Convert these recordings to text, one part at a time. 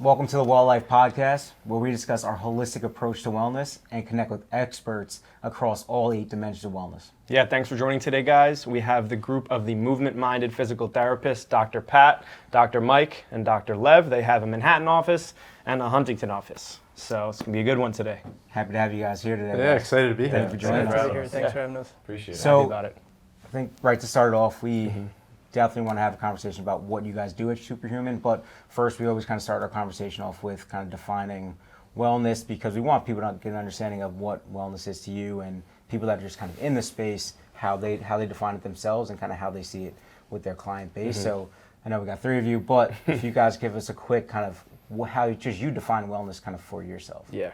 Welcome to the Well Life Podcast, where we discuss our holistic approach to wellness and connect with experts across all 8 dimensions of wellness. Yeah, thanks for joining today, guys. We have the group of the Movement Minded Physical Therapists, Dr. Pat, Dr. Mike, and Dr. Lev. They have a Manhattan office and a Huntington office. So it's going to be a good one today. Happy to have you guys here today. Yeah, guys. excited to be here. Thank you for joining us. Thanks for having us. Appreciate it. So, Happy about it. I think right to start off, we definitely want to have a conversation about what you guys do at Superhuman, but first we always kind of start our conversation off with kind of defining wellness, because we want people to get an understanding of what wellness is to you, and people that are just kind of in the space, how they define it themselves and kind of how they see it with their client base. So I know we got 3 of you, but if you guys give us a quick kind of how you define wellness kind of for yourself. Yeah.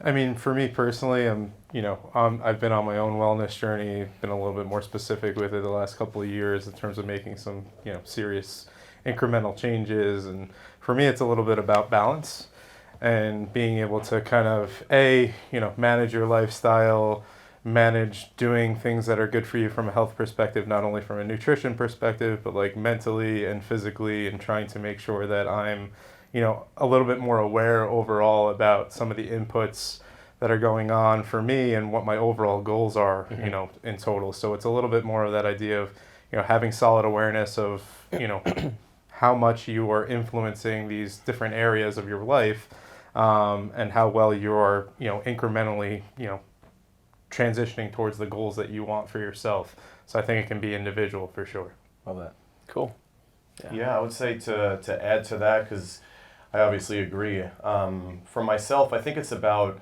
I mean, for me personally, I've been on my own wellness journey, been a little bit more specific with it the last couple of years in terms of making some, serious incremental changes. And for me, it's a little bit about balance and being able to kind of, manage your lifestyle, manage doing things that are good for you from a health perspective, not only from a nutrition perspective, but like mentally and physically, and trying to make sure that I'm a little bit more aware overall about some of the inputs that are going on for me and what my overall goals are, in total. So it's a little bit more of that idea of, having solid awareness of, how much you are influencing these different areas of your life, and how well you're, incrementally, transitioning towards the goals that you want for yourself. So I think it can be individual for sure. Love that. Cool. Yeah, I would say to add to that, because I obviously agree. For myself, I think it's about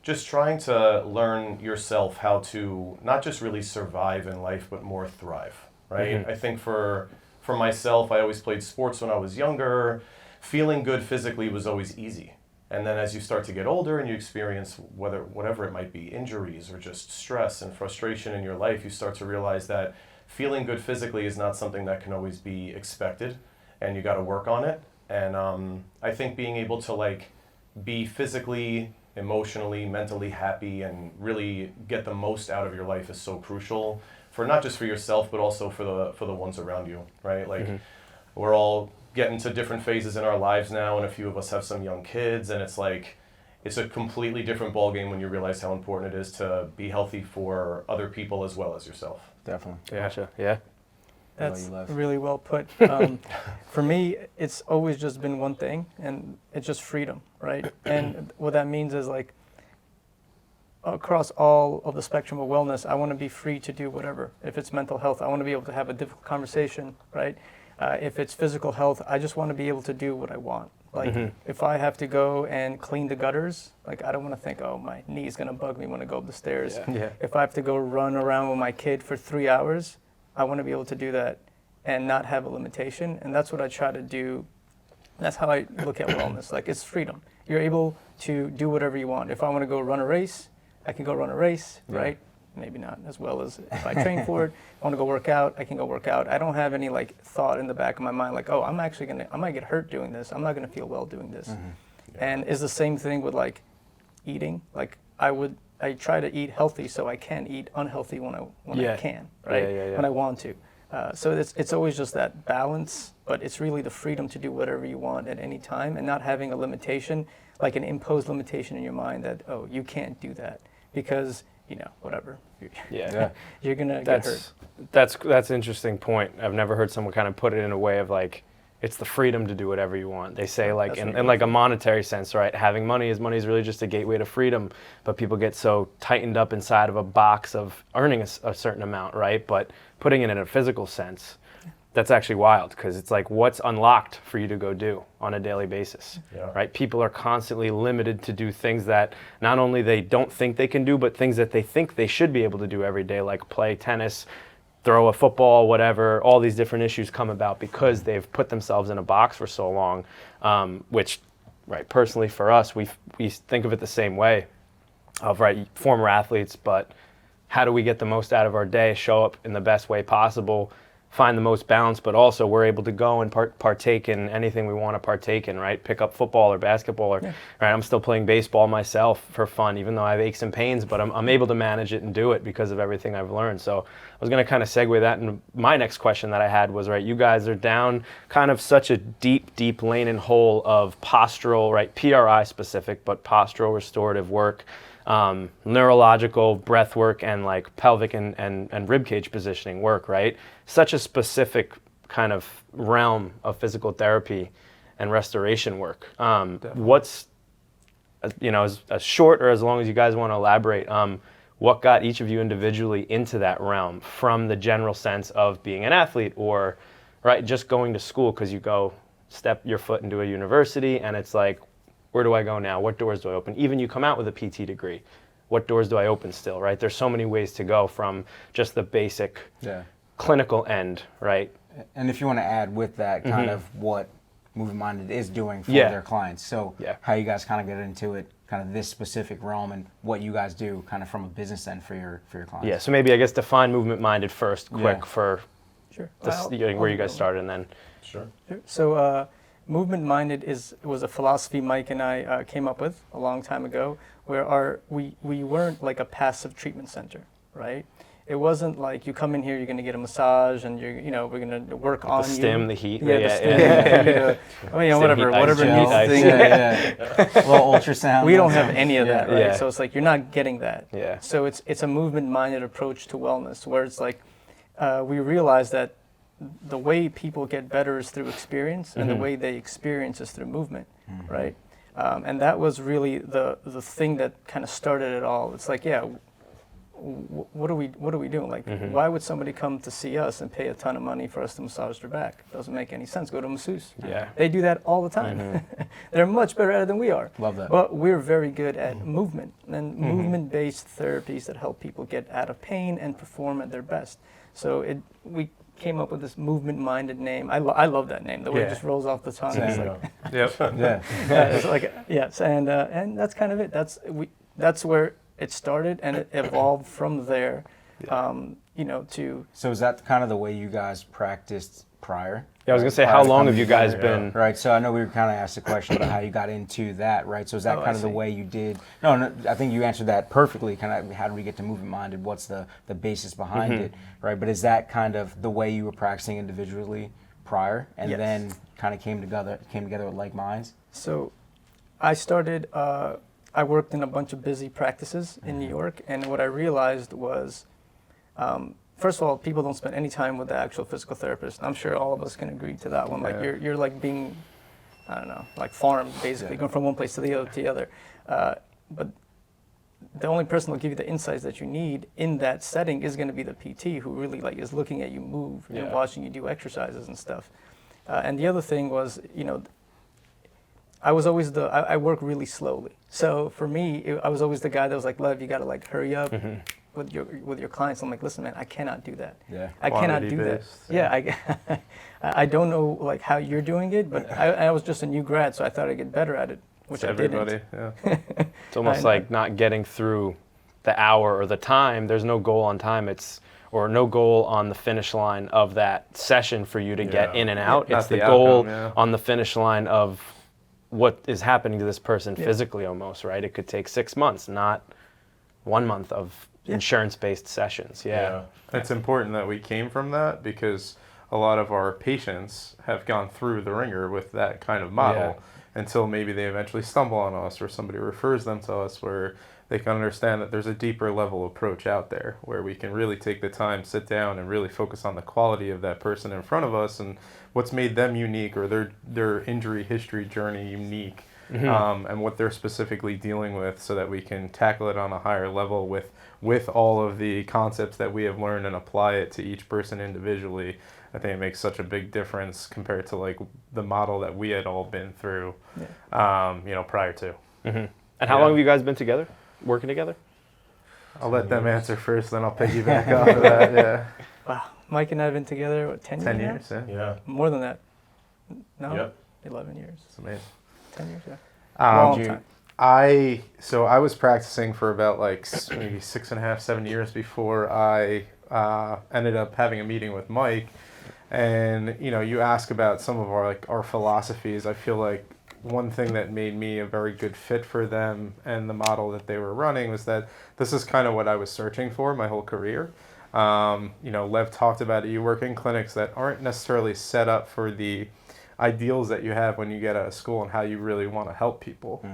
just trying to learn yourself how to not just really survive in life, but more thrive, right? Mm-hmm. I think for myself, I always played sports when I was younger. Feeling good physically was always easy. And then as you start to get older and you experience whatever it might be, injuries or just stress and frustration in your life, you start to realize that feeling good physically is not something that can always be expected, and you got to work on it. And I think being able to be physically, emotionally, mentally happy and really get the most out of your life is so crucial for not just for yourself, but also for the ones around you, right? We're all getting to different phases in our lives now, and a few of us have some young kids, and it's a completely different ballgame when you realize how important it is to be healthy for other people as well as yourself. Definitely. Gotcha. Yeah. That's really well put. For me, it's always just been one thing, and it's just freedom, right? And what that means is across all of the spectrum of wellness, I want to be free to do whatever. If it's mental health, I want to be able to have a difficult conversation, right? If it's physical health, I just want to be able to do what I want. If I have to go and clean the gutters, I don't want to think, oh, my knee's going to bug me when I go up the stairs. Yeah. If I have to go run around with my kid for 3 hours, I want to be able to do that and not have a limitation. And that's what I try to do. That's how I look at wellness. It's freedom. You're able to do whatever you want. If I want to go run a race, I can go run a race, right? Maybe not as well as if I train for it. If I want to go work out, I can go work out. I don't have any thought in the back of my mind I might get hurt doing this. I'm not going to feel well doing this. Mm-hmm. Yeah. And it's the same thing with eating. I try to eat healthy so I can eat unhealthy when I can, right? Yeah. When I want to. So it's always just that balance, but it's really the freedom to do whatever you want at any time and not having a limitation, like an imposed limitation in your mind that, oh, you can't do that because, whatever. You're going to get hurt. That's an interesting point. I've never heard someone kind of put it in a way of it's the freedom to do whatever you want. They say in a monetary sense, right? Having money is really just a gateway to freedom, but people get so tightened up inside of a box of earning a certain amount, right? But putting it in a physical sense, that's actually wild, because it's what's unlocked for you to go do on a daily basis, right? People are constantly limited to do things that not only they don't think they can do, but things that they think they should be able to do every day, like play tennis, throw a football, whatever. All these different issues come about because they've put themselves in a box for so long, which, right, personally for us, we think of it the same way of, right, former athletes, but how do we get the most out of our day, show up in the best way possible, find the most balance, but also we're able to go and partake in anything we want to partake in, right? Pick up football or basketball, or right. I'm still playing baseball myself for fun, even though I have aches and pains, but I'm able to manage it and do it because of everything I've learned. So I was going to kind of segue that, and my next question that I had was, right, you guys are down kind of such a deep lane and hole of postural, right, PRI specific, but postural restorative work, neurological breath work, and like pelvic and rib cage positioning work, right? Such a specific kind of realm of physical therapy and restoration work. What's, as short or as long as you guys want to elaborate, what got each of you individually into that realm from the general sense of being an athlete, or right, just going to school, because you go step your foot into a university and it's like, where do I go now? What doors do I open? Even you come out with a PT degree, what doors do I open still, right? There's so many ways to go from just the basic clinical end, right? And if you want to add with that kind of what Movement Minded is doing for their clients. So how you guys kind of get into it, kind of this specific realm, and what you guys do kind of from a business end for your clients. Yeah, so maybe I guess define Movement Minded first, quick, for Sure. where you guys started, and then. Sure. So Movement Minded was a philosophy Mike and I came up with a long time ago, where we weren't like a passive treatment center, right? It wasn't like you come in here, you're going to get a massage, and we're going to work on the stim, the heat. the stim, whatever needs thing. Little ultrasound. We don't have any of that, right? Yeah. So it's like you're not getting that. Yeah. So it's a movement-minded approach to wellness, where it's like we realize that the way people get better is through experience, and the way they experience is through movement, right? And that was really the thing that kind of started it all. It's like, what are we doing? Like, why would somebody come to see us and pay a ton of money for us to massage their back? Doesn't make any sense. Go to a masseuse. Yeah. They do that all the time. They're much better at it than we are. Love that. But we're very good at movement and movement-based therapies that help people get out of pain and perform at their best. So we came up with this movement-minded name. I love that name. The way it just rolls off the tongue. It's like, it's like, yes, and that's kind of it. That's where it started, and it evolved from there. To. So is that kind of the way you guys practiced prior? Yeah, I was gonna say, how long have you guys been? Right. So I know we were kind of asked a question about how you got into that, right? So is that kind of the way you did? No, I think you answered that perfectly. Kind of, how did we get to Movement Minded? What's the basis behind it, right? But is that kind of the way you were practicing individually prior, and then kind of came together with like minds? So, I started. I worked in a bunch of busy practices in New York, and what I realized was, first of all, people don't spend any time with the actual physical therapist. I'm sure all of us can agree to that one. Like you're like being, I don't know, like farmed basically, going from one place to the other. But the only person who'll give you the insights that you need in that setting is going to be the PT, who really like is looking at you move and watching you do exercises and stuff. And the other thing was, I was always I work really slowly. So for me, I was always the guy that was like, Lev, you got to like hurry up with your clients. I'm like, listen, man, I cannot do that. Yeah. I cannot do that. Yeah. I don't know like how you're doing it, but I was just a new grad, so I thought I'd get better at it, which I didn't. It's almost like not getting through the hour or the time. There's no goal on time. Or no goal on the finish line of that session for you to get in and out. It's the goal on the finish line of what is happening to this person physically almost, right? It could take 6 months, not 1 month of insurance-based sessions. Yeah. It's important that we came from that, because a lot of our patients have gone through the ringer with that kind of model until maybe they eventually stumble on us, or somebody refers them to us, where they can understand that there's a deeper level approach out there where we can really take the time, sit down, and really focus on the quality of that person in front of us and what's made them unique, or their injury history journey unique, and what they're specifically dealing with, so that we can tackle it on a higher level with all of the concepts that we have learned and apply it to each person individually. I think it makes such a big difference compared to like the model that we had all been through, prior to. And how long have you guys been together, working together? I'll let them answer first, then I'll piggyback off of that. Yeah. Wow. Mike and I have been together, what, 10 years? 10 years, Yeah. More than that. No? Yep. 11 years. It's amazing. 10 years, long time. I was practicing for about like maybe 6.5, 7 years before I ended up having a meeting with Mike, And you ask about some of our philosophies. I feel like one thing that made me a very good fit for them and the model that they were running was that this is kind of what I was searching for my whole career. Lev talked about it. You work in clinics that aren't necessarily set up for the ideals that you have when you get out of school and how you really want to help people.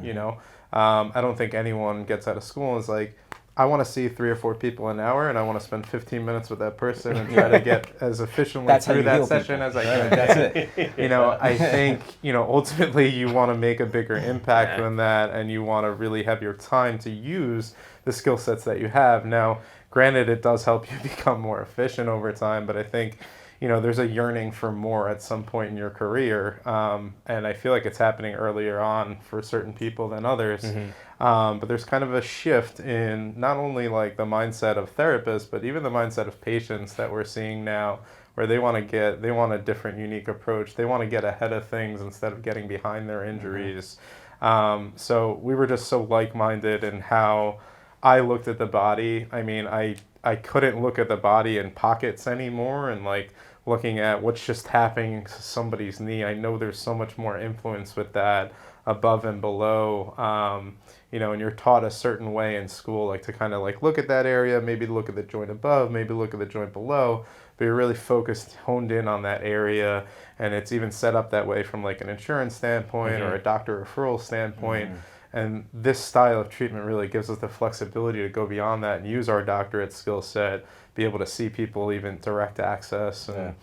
I don't think anyone gets out of school and is like, I want to see 3 or 4 people an hour, and I want to spend 15 minutes with that person and try to get as efficiently through that session as I can. That's it. I think, ultimately you want to make a bigger impact than that, and you want to really have your time to use the skill sets that you have. Now, granted, it does help you become more efficient over time, but I think, there's a yearning for more at some point in your career, and I feel like it's happening earlier on for certain people than others. But there's kind of a shift in not only like the mindset of therapists, but even the mindset of patients that we're seeing now, where they want a different, unique approach. They want to get ahead of things instead of getting behind their injuries. So we were just so like-minded in how I looked at the body. I mean, I couldn't look at the body in pockets anymore and like looking at what's just happening to somebody's knee. I know there's so much more influence with that above and below, and you're taught a certain way in school, like to kind of like look at that area, maybe look at the joint above, maybe look at the joint below, but you're really focused, honed in on that area, and it's even set up that way from like an insurance standpoint or a doctor referral standpoint. And this style of treatment really gives us the flexibility to go beyond that and use our doctorate skill set, be able to see people even direct access and,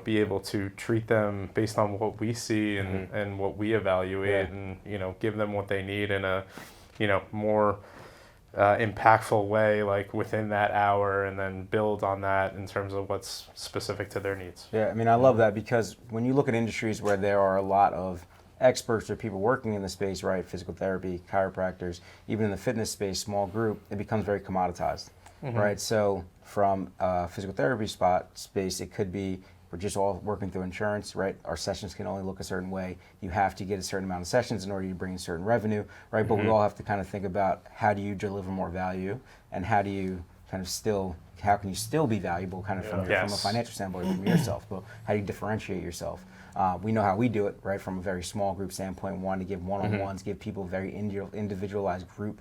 be able to treat them based on what we see and what we evaluate and, give them what they need in a, more impactful way, like within that hour, and then build on that in terms of what's specific to their needs. Yeah, I mean, I love that because when you look at industries where there are a lot of experts or people working in the space, right, physical therapy, chiropractors, even in the fitness space, small group, it becomes very commoditized, right? So from a physical therapy space, it could be we're just all working through insurance, right? Our sessions can only look a certain way. You have to get a certain amount of sessions in order to bring in certain revenue, right? But we all have to kind of think about how do you deliver more value and how do you how can you still be valuable kind of from a financial standpoint from yourself, but how do you differentiate yourself? We know how we do it, right, from a very small group standpoint. We want to give one-on-ones, give people very individualized group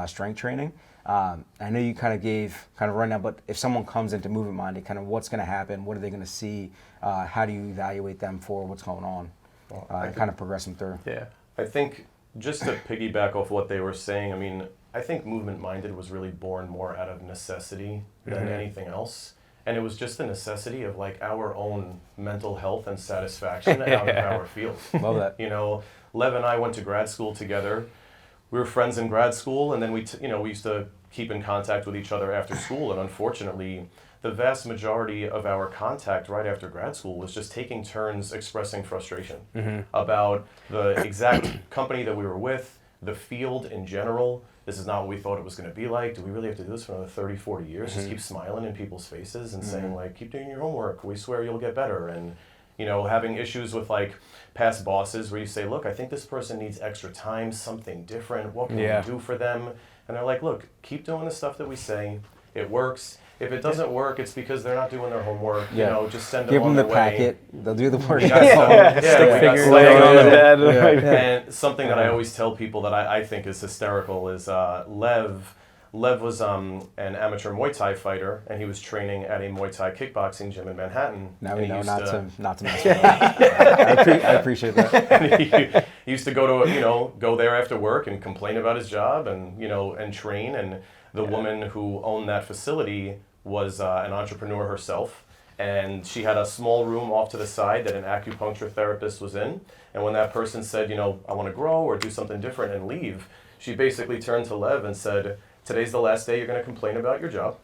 strength training. I know you kind of gave right now, but if someone comes into Movement Minded, kind of what's going to happen? What are they going to see? How do you evaluate them for what's going on? And kind of progress them through. Yeah, I think just to piggyback off what they were saying, I mean, I think Movement Minded was really born more out of necessity than anything else. And it was just the necessity of like our own mental health and satisfaction out of our field. Love that. Lev and I went to grad school together. We were friends in grad school, and then we used to keep in contact with each other after school. And unfortunately, the vast majority of our contact right after grad school was just taking turns expressing frustration about the exact company that we were with, the field in general. This is not what we thought it was going to be like. Do we really have to do this for another 30, 40 years? Just keep smiling in people's faces and saying, like, keep doing your homework. We swear you'll get better. And, having issues with, like, past bosses where you say, look, I think this person needs extra time, something different. What can we do for them? And they're like, look, keep doing the stuff that we say. It works. If it doesn't work, it's because they're not doing their homework. Just send them on their way. Give them the packet. They'll do the work. Stick figures laying on the bed. And something that I always tell people that I think is hysterical is Lev was an amateur Muay Thai fighter, and he was training at a Muay Thai kickboxing gym in Manhattan. Now we know not to mess with that. I appreciate that. He used to go there after work and complain about his job and and train. And the woman who owned that facility was an entrepreneur herself, and she had a small room off to the side that an acupuncture therapist was in. And when that person said, I want to grow or do something different and leave, she basically turned to Lev and said, today's the last day you're going to complain about your job.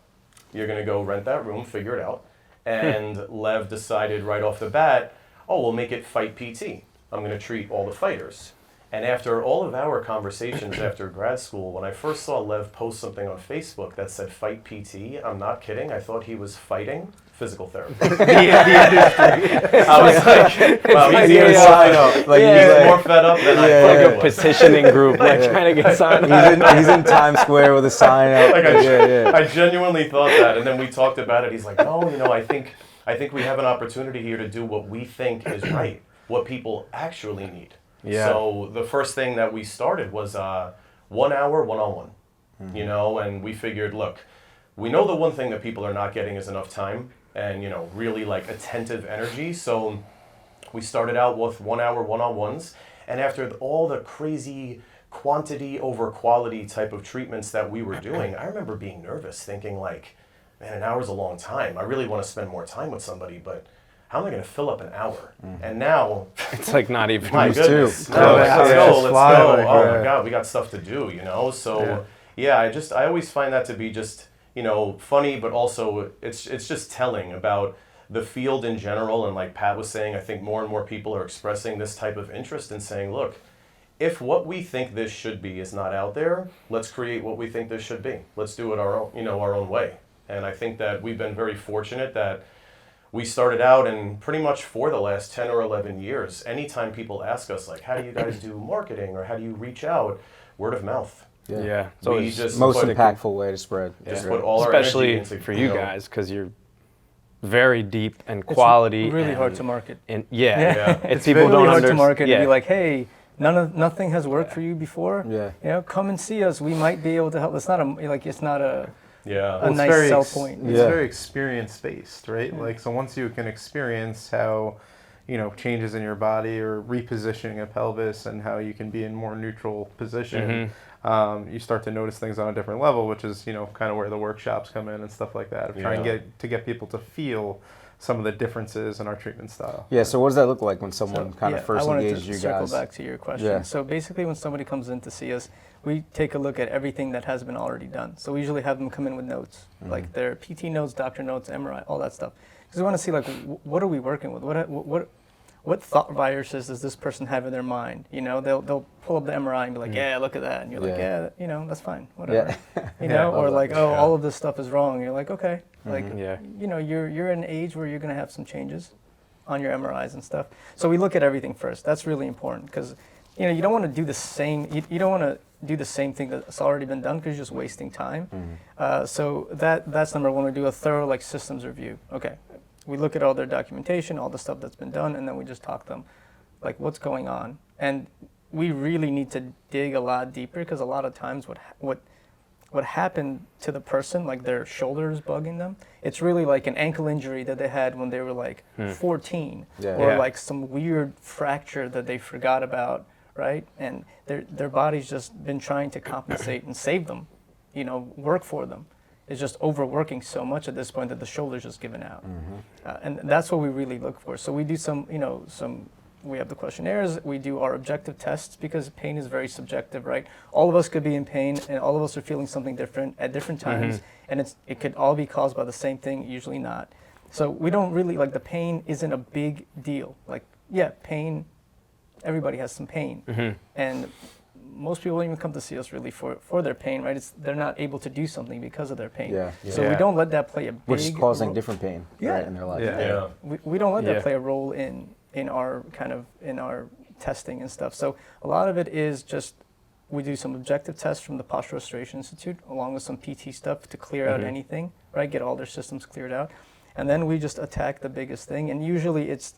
You're going to go rent that room, figure it out. And Lev decided right off the bat, we'll make it Fight PT. I'm going to treat all the fighters. And after all of our conversations after grad school, when I first saw Lev post something on Facebook that said Fight PT, I'm not kidding, I thought he was fighting physical therapy. I was like, wow, he's even sign up. He's more fed up than I thought he was. Petitioning group, trying to get signed up. He's in Times Square with a sign up. I genuinely thought that. And then we talked about it. He's like, no, I I think we have an opportunity here to do what we think is right, what people actually need. Yeah. So the first thing that we started was 1 hour one-on-one, you know, and we figured, look, we know the one thing that people are not getting is enough time and, you know, really like attentive energy. So we started out with 1 hour one-on-ones, and after all the crazy quantity over quality type of treatments that we were doing, I remember being nervous, thinking like, man, an hour's a long time. I really want to spend more time with somebody, but how am I going to fill up an hour? And now, It's like not even my used goodness, to. no, let's Yeah, go, just let's fly, go. like, Oh yeah. my God, we got stuff to do, you know? So yeah, I always find that to be just, you know, funny, but also it's just telling about the field in general. And like Pat was saying, I think more and more people are expressing this type of interest and saying, look, if what we think this should be is not out there, let's create what we think this should be. Let's do it our own, you know, our own way. And I think that we've been very fortunate that we started out, and pretty much for the last 10 or 11 years, anytime people ask us, like, how do you guys do marketing or how do you reach out? Word of mouth. Yeah. It's We always just Most put- impactful way to spread. Just put all our energy especially into, for you know, guys, because you're very deep and It's quality. really and, hard to market. And Yeah. it's It's people really don't hard to understand. market Yeah. and be like, hey, nothing has worked for you before. Yeah. You know, come and see us. We might be able to help. It's not a Yeah. a nice sell point. It's Yeah. very experience based, right? Like, so once you can experience how, you know, changes in your body or repositioning a pelvis and how you can be in more neutral position, you start to notice things on a different level, which is, you know, kind of where the workshops come in and stuff like that. Of trying to get people to feel some of the differences in our treatment style. Yeah, so what does that look like when someone kind of first I wanted engages to you circle guys? back to your question. Yeah. So basically, when somebody comes in to see us, we take a look at everything that has been already done. So we usually have them come in with notes, like their PT notes, doctor notes, MRI, all that stuff, because we want to see like what are we working with? What thought viruses does this person have in their mind? You know, they'll pull up the MRI and be like, yeah, look at that, and you're like, Yeah. you know, that's fine, whatever. Yeah. You know, or love like, that. oh, all of this stuff is wrong. You're like, okay, like, Yeah. you know, you're in an age where you're going to have some changes on your MRIs and stuff. So we look at everything first. That's really important because, you know, you don't want to do the same. You don't want to do the same thing that's already been done because you're just wasting time. So that's number one. We do a thorough like systems review. Okay, we look at all their documentation, all the stuff that's been done, and then we just talk to them, like what's going on. And we really need to dig a lot deeper because a lot of times what happened to the person, like their shoulders bugging them, it's really like an ankle injury that they had when they were like 14, Yeah. or Yeah. like some weird fracture that they forgot about, right? And their body's just been trying to compensate and save them, you know, work for them. It's just overworking so much at this point that the shoulder's just given out. And that's what we really look for. So we do we have the questionnaires, we do our objective tests because pain is very subjective, right? All of us could be in pain and all of us are feeling something different at different times, and it could all be caused by the same thing, usually not. So we don't really, like, the pain isn't a big deal. Like, yeah, pain, everybody has some pain. And most people don't even come to see us really for their pain, right? They're not able to do something because of their pain. Yeah. So we Yeah. don't let that play a big Which is causing role. different pain Yeah. right, in their life. Yeah. Yeah. We don't let Yeah. that play a role in our testing and stuff. So a lot of it is just we do some objective tests from the Posture Restoration Institute along with some PT stuff to clear out anything, right? Get all their systems cleared out. And then we just attack the biggest thing. And usually it's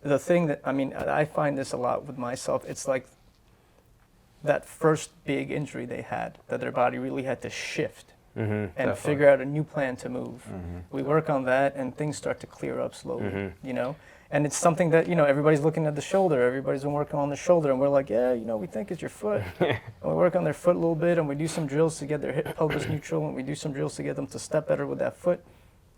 the thing that, I mean, I find this a lot with myself. It's like that first big injury they had that their body really had to shift and Definitely. figure out a new plan to move. We work on that and things start to clear up slowly, you know? And it's something that, you know, everybody's looking at the shoulder. Everybody's been working on the shoulder. And we're like, yeah, you know, we think it's your foot. And we work on their foot a little bit and we do some drills to get their hip pelvis neutral. And we do some drills to get them to step better with that foot.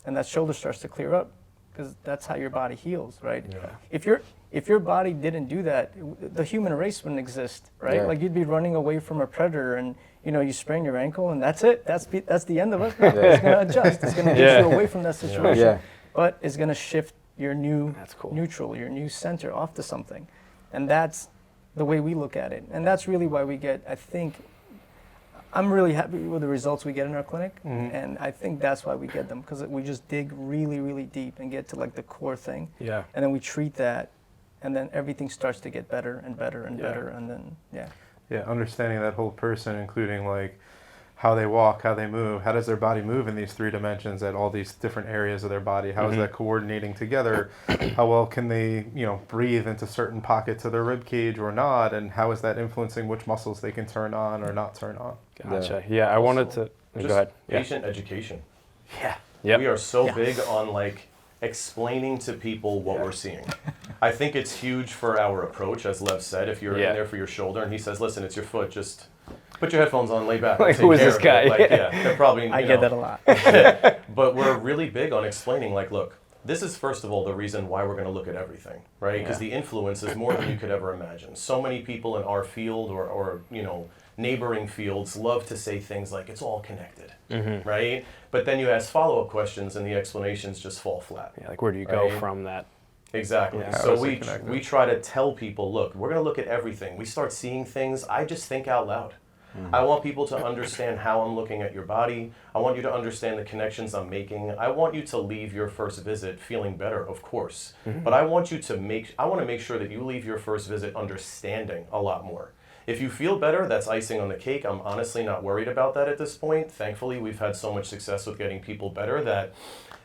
And that shoulder starts to clear up because that's how your body heals, right? Yeah. If your body didn't do that, the human race wouldn't exist, right? Yeah. Like you'd be running away from a predator and, you know, you sprain your ankle and that's it. That's the end of it. No, it's going to adjust. It's going to get you away from that situation. Yeah. But it's going to shift your new That's cool. neutral, your new center off to something. And that's the way we look at it. And that's really why we get, I think, I'm really happy with the results we get in our clinic. And I think that's why we get them, because we just dig really, really deep and get to like the core thing. Yeah. And then we treat that, and then everything starts to get better and better and Yeah. better. And then, yeah. Yeah, understanding that whole person, including like how they walk, how they move, how does their body move in these 3 dimensions at all these different areas of their body, how is that coordinating together, how well can they, breathe into certain pockets of their rib cage or not, and how is that influencing which muscles they can turn on or not turn on. Gotcha. Yeah, I wanted to Just go ahead. patient education. Yeah. Yep. We are so big on like explaining to people what we're seeing. I think it's huge for our approach, as Lev said. If you're in there for your shoulder and he says, "Listen, it's your foot. Just put your headphones on, lay back." Like, take who is care this of guy? it." Like, they're probably. I get that a lot. But we're really big on explaining, like, look, this is first of all the reason why we're going to look at everything, right? Because the influence is more than you could ever imagine. So many people in our field or neighboring fields love to say things like it's all connected, right? But then you ask follow-up questions and the explanations just fall flat. Yeah, like where do you go from that? Exactly. Yeah. So How is it connected? we try to tell people, look, we're going to look at everything. We start seeing things. I just think out loud. I want people to understand how I'm looking at your body. I want you to understand the connections I'm making. I want you to leave your first visit feeling better, of course. But I want you to I want to make sure that you leave your first visit understanding a lot more. If you feel better, that's icing on the cake. I'm honestly not worried about that at this point. Thankfully, we've had so much success with getting people better that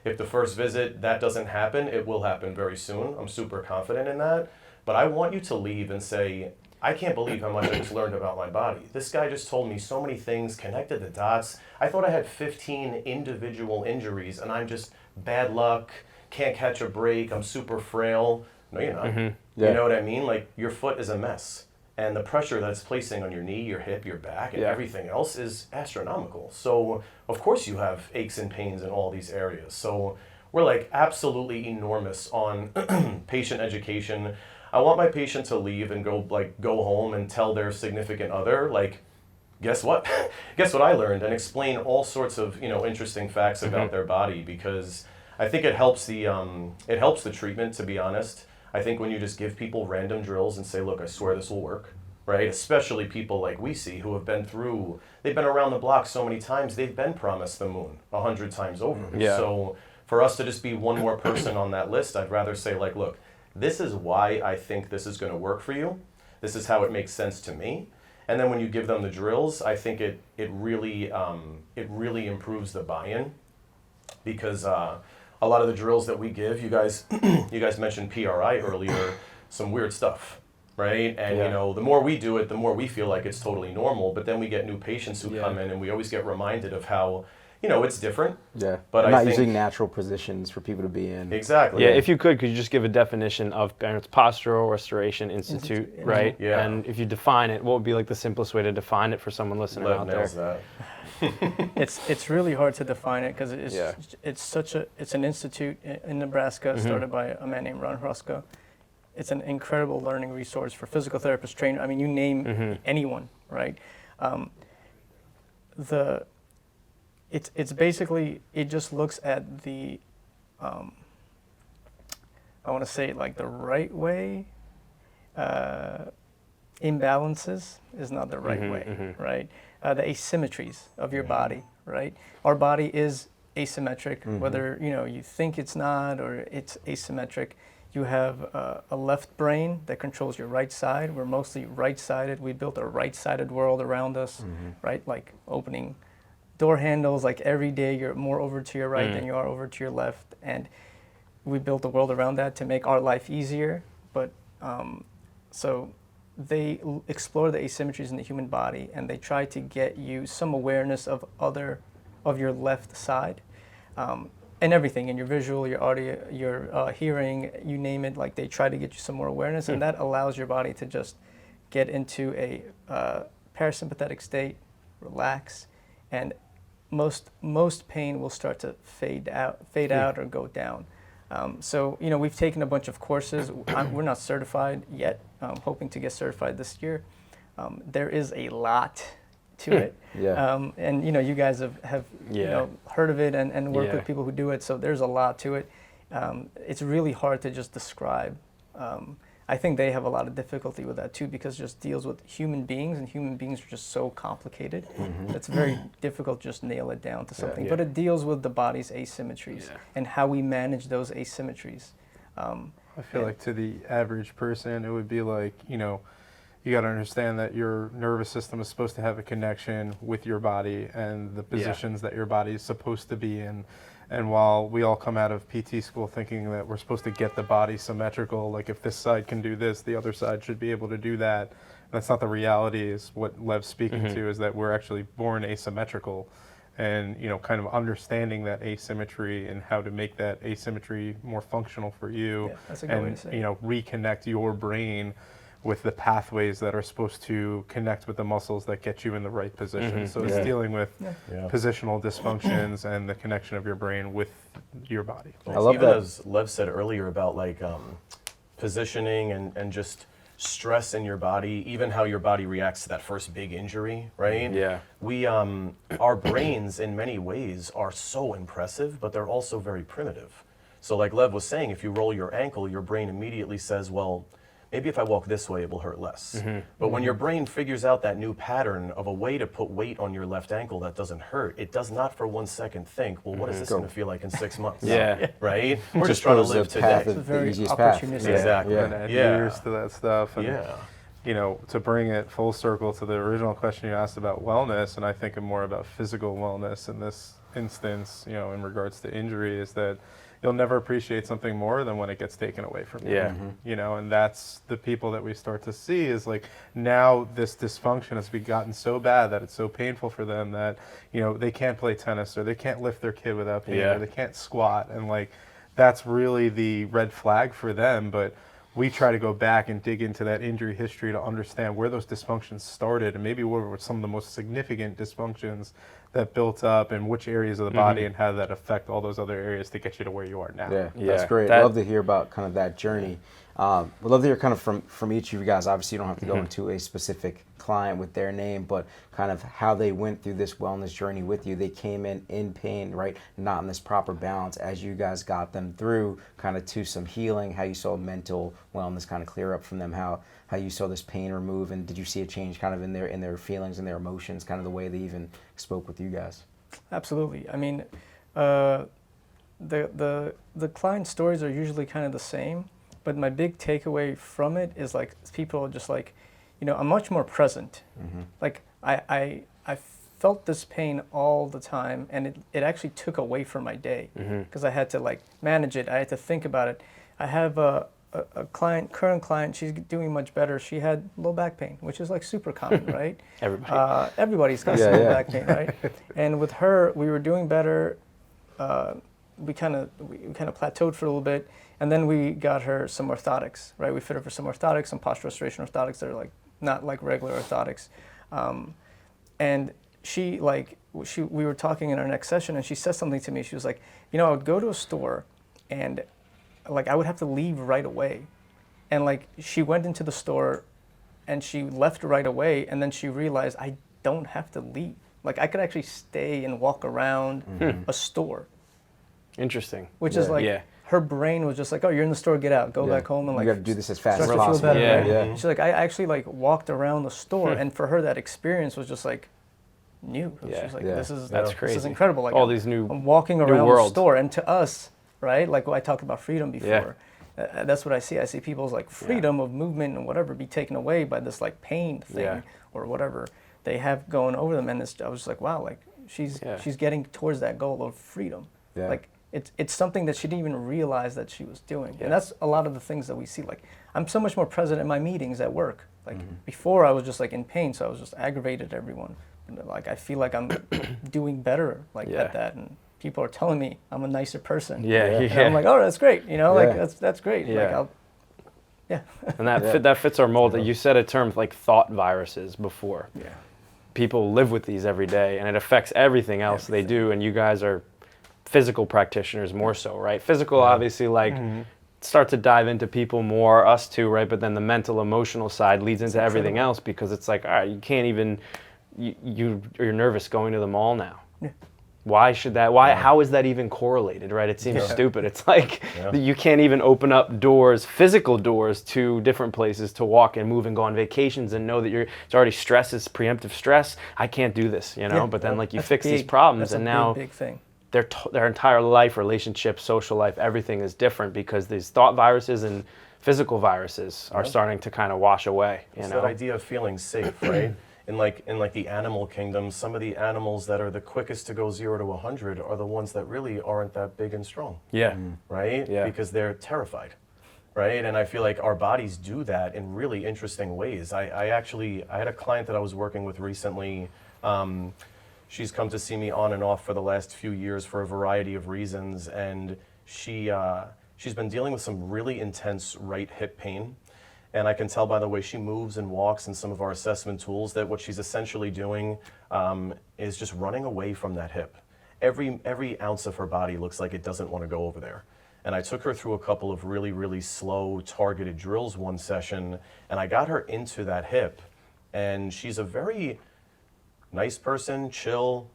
if the first visit, that doesn't happen, it will happen very soon. I'm super confident in that. But I want you to leave and say, I can't believe how much I just learned about my body. This guy just told me so many things, connected the dots. I thought I had 15 individual injuries, and I'm just bad luck, can't catch a break, I'm super frail. No, you're not. You know what I mean? Like, your foot is a mess. And the pressure that's placing on your knee, your hip, your back, and everything else is astronomical. So, of course, you have aches and pains in all these areas. So, we're like absolutely enormous on patient education. I want my patient to leave and go home and tell their significant other, like, guess what? Guess what I learned? And explain all sorts of interesting facts about their body, because I think it helps the treatment, to be honest. I think when you just give people random drills and say, look, I swear this will work, right? Especially people like we see who have they've been around the block so many times, they've been promised the moon 100 times over. Yeah. So for us to just be one more person on that list, I'd rather say, like, look, this is why I think this is going to work for you. This is how it makes sense to me. And then when you give them the drills, I think it really improves the buy-in, because a lot of the drills that we give, you guys mentioned PRI earlier, some weird stuff, right? And the more we do it, the more we feel like it's totally normal. But then we get new patients who come in, and we always get reminded of how it's different. Yeah, but not I think using natural positions for people to be in. Exactly. Yeah, if you could you just give a definition of Barrett's Postural Restoration Institute, right? Yeah. And if you define it, what would be like the simplest way to define it for someone listening Lev out there? nails that. It's really hard to define it because it's an institute in Nebraska started by a man named Ron Hruska. It's an incredible learning resource for physical therapists, trainers. I mean, you name anyone, right? It's basically, it just looks at the I want to say it like the right way. Imbalances is not the right way, right? The asymmetries of your body, right? Our body is asymmetric, whether you think it's not or it's asymmetric. You have a left brain that controls your right side. We're mostly right-sided. We built a right-sided world around us, right? Like opening door handles, like every day you're more over to your right than you are over to your left. And we built a world around that to make our life easier. But so they explore the asymmetries in the human body, and they try to get you some awareness of your left side, and everything in your visual, your audio, your hearing, you name it. Like, they try to get you some more awareness, and that allows your body to just get into a parasympathetic state, relax, and most pain will start to fade out or go down. So we've taken a bunch of courses. We're not certified yet. I'm hoping to get certified this year. There is a lot to it. And you guys have heard of it and work with people who do it. So there's a lot to it. It's really hard to just describe. I think they have a lot of difficulty with that too, because it just deals with human beings, and human beings are just so complicated. It's very difficult to just nail it down to something. But it deals with the body's asymmetries and how we manage those asymmetries. I feel like to the average person, it would be like, you got to understand that your nervous system is supposed to have a connection with your body and the positions that your body is supposed to be in. And while we all come out of PT school thinking that we're supposed to get the body symmetrical, like if this side can do this, the other side should be able to do that. That's not the reality. Is what Lev's speaking to, is that we're actually born asymmetrical. And, you know, kind of understanding that asymmetry and how to make that asymmetry more functional for you, Yeah, that's a good way to say it. you know, reconnect your brain with the pathways that are supposed to connect with the muscles that get you in the right position. So it's dealing with positional dysfunctions and the connection of your brain with your body. I love Even that. as Lev said earlier about like positioning and just stress in your body, even how your body reacts to that first big injury, right? Yeah. We, our brains in many ways are so impressive, but they're also very primitive. So like Lev was saying, if you roll your ankle, your brain immediately says, well, maybe if I walk this way, it will hurt less. But when your brain figures out that new pattern of a way to put weight on your left ankle that doesn't hurt, it does not for 1 second think, well, what is this going to feel like in 6 months? Yeah. Right? We're just trying to live today. It's a very easiest path. opportunistic. Exactly. And add Yeah. years to that stuff. And, Yeah. you know, to bring it full circle to the original question you asked about wellness, and I think more about physical wellness in this instance, you know, in regards to injury, is that you'll never appreciate something more than when it gets taken away from you. Yeah. You know, and that's the people that we start to see is like now this dysfunction has gotten so bad that it's so painful for them that, you know, they can't play tennis or they can't lift their kid without pain Yeah. or they can't squat. And like, that's really the red flag for them. But we try to go back and dig into that injury history to understand where those dysfunctions started and maybe what were some of the most significant dysfunctions that built up and which areas of the body and how did that affect all those other areas to get you to where you are now. Yeah, Yeah, that's great. that- Love to hear about kind of that journey. We'd love to hear kind of from each of you guys. Obviously, you don't have to go into a specific client with their name, but kind of how they went through this wellness journey with you. They came in pain, right? Not in this proper balance. As you guys got them through kind of to some healing, how you saw mental wellness kind of clear up from them, how you saw this pain remove, and did you see a change kind of in their feelings and their emotions, kind of the way they even spoke with you guys? Absolutely. I mean, the client stories are usually kind of the same, but my big takeaway from it is like people are just like, you know, I'm much more present. Like I felt this pain all the time, and it actually took away from my day because I had to like manage it. I had to think about it. I have a current client, she's doing much better. She had low back pain, which is like super common, right? Everybody's got some low back pain, right? And with her, we were doing better. We kind of plateaued for a little bit, and then we got her some orthotics, right? We fit her for some orthotics, some posture restoration orthotics that are like not like regular orthotics. And we were talking in our next session, and she said something to me. She was like, you know, I would go to a store, and like I would have to leave right away. And like she went into the store and she left right away, and then she realized I don't have to leave. Like I could actually stay and walk around a store. Interesting. Which is like her brain was just like, oh, you're in the store, get out, go back home and like you got to do this as fast as start to feel possible. better, Yeah. right? She's like, I actually like walked around the store, and for her that experience was just like new. Yeah. She's like, Yeah. this is That's crazy. This is incredible. Like All these new I'm walking around the world. store, and to us, right? Like I talked about freedom before. That's what I see. I see people's like freedom of movement and whatever be taken away by this like pain thing or whatever they have going over them. And I was just like, wow, like she's getting towards that goal of freedom. Yeah. Like it's something that she didn't even realize that she was doing. And that's a lot of the things that we see. Like I'm so much more present in my meetings at work. Like before I was just like in pain, so I was just aggravated at everyone. And like I feel like I'm doing better like at that, and people are telling me I'm a nicer person. And I'm like, oh, that's great. You know, like that's great. Yeah. Like And that fits our mold. You said a term like thought viruses before. Yeah. People live with these every day, and it affects everything else they do. And you guys are physical practitioners more so, right? Physical, obviously, like start to dive into people more, us too, right? But then the mental, emotional side leads into everything else, because it's like, all right, you can't even, you're nervous going to the mall now. Yeah. Why should that, how is that even correlated, right? It seems stupid. It's like you can't even open up doors, physical doors to different places to walk and move and go on vacations and know that it's already stress, is preemptive stress. I can't do this, you know? But then like you fix these problems, and now big thing. their entire life, relationship, social life, everything is different because these thought viruses and physical viruses are starting to kind of wash away. You It's know, that idea of feeling safe, right? In like the animal kingdom, some of the animals that are the quickest to go 0 to 100 are the ones that really aren't that big and strong, yeah, right? Yeah. Because they're terrified, right? And I feel like our bodies do that in really interesting ways. I had a client that I was working with recently. She's come to see me on and off for the last few years for a variety of reasons, and she's been dealing with some really intense right hip pain. And I can tell by the way she moves and walks and some of our assessment tools that what she's essentially doing is just running away from that hip. Every ounce of her body looks like it doesn't want to go over there. And I took her through a couple of really, really slow targeted drills one session, and I got her into that hip. And she's a very nice person, chill,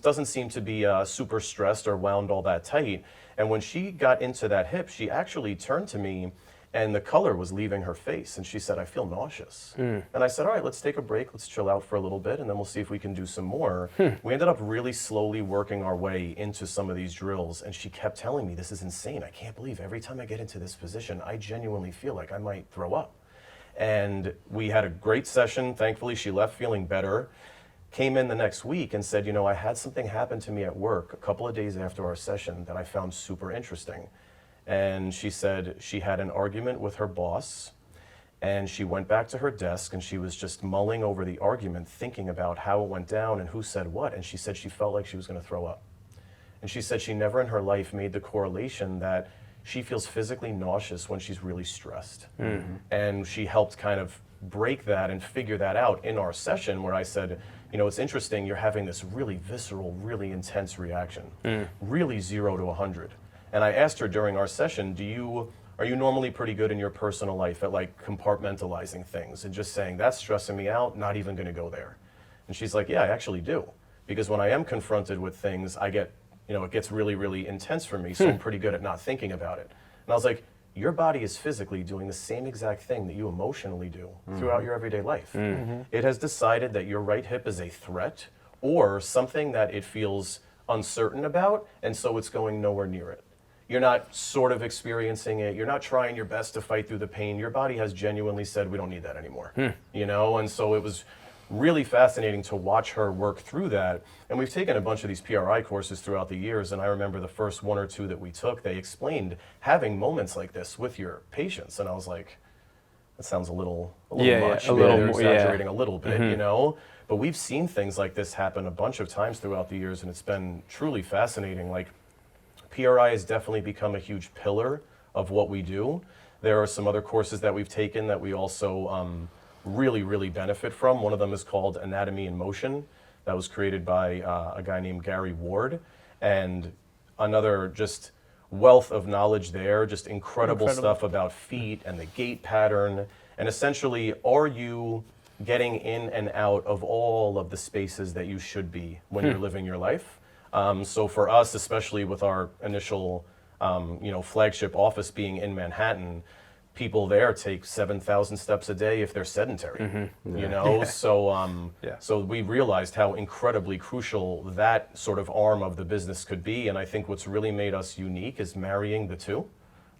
doesn't seem to be super stressed or wound all that tight. And when she got into that hip, she actually turned to me and the color was leaving her face. And she said, I feel nauseous. And I said, all right, let's take a break. Let's chill out for a little bit and then we'll see if we can do some more. We ended up really slowly working our way into some of these drills. And she kept telling me, this is insane. I can't believe every time I get into this position, I genuinely feel like I might throw up. And we had a great session. Thankfully, she left feeling better. Came in the next week and said, I had something happen to me at work a couple of days after our session that I found super interesting. And she said she had an argument with her boss and she went back to her desk and she was just mulling over the argument, thinking about how it went down and who said what. And she said she felt like she was going to throw up. And she said she never in her life made the correlation that she feels physically nauseous when she's really stressed. And she helped kind of break that and figure that out in our session where I said, it's interesting, you're having this really visceral, really intense reaction, really 0 to 100. And I asked her during our session, are you normally pretty good in your personal life at like compartmentalizing things and just saying, that's stressing me out, not even gonna go there? And she's like, yeah, I actually do. Because when I am confronted with things, I get, it gets really, really intense for me, so I'm pretty good at not thinking about it. And I was like, your body is physically doing the same exact thing that you emotionally do throughout your everyday life. It has decided that your right hip is a threat or something that it feels uncertain about, and so it's going nowhere near it. You're not sort of experiencing it. You're not trying your best to fight through the pain. Your body has genuinely said, we don't need that anymore. And so it was really fascinating to watch her work through that. And we've taken a bunch of these PRI courses throughout the years, and I remember the first 1 or 2 that we took, they explained having moments like this with your patients. And I was like, that sounds a little much. They're exaggerating a little bit, But we've seen things like this happen a bunch of times throughout the years, and it's been truly fascinating. Like, PRI has definitely become a huge pillar of what we do. There are some other courses that we've taken that we also really, really benefit from. One of them is called Anatomy in Motion. That was created by a guy named Gary Ward. And another just wealth of knowledge there, just incredible stuff about feet and the gait pattern. And essentially, are you getting in and out of all of the spaces that you should be when you're living your life? So for us, especially with our initial flagship office being in Manhattan, people there take 7,000 steps a day if they're sedentary, So we realized how incredibly crucial that sort of arm of the business could be. And I think what's really made us unique is marrying the two.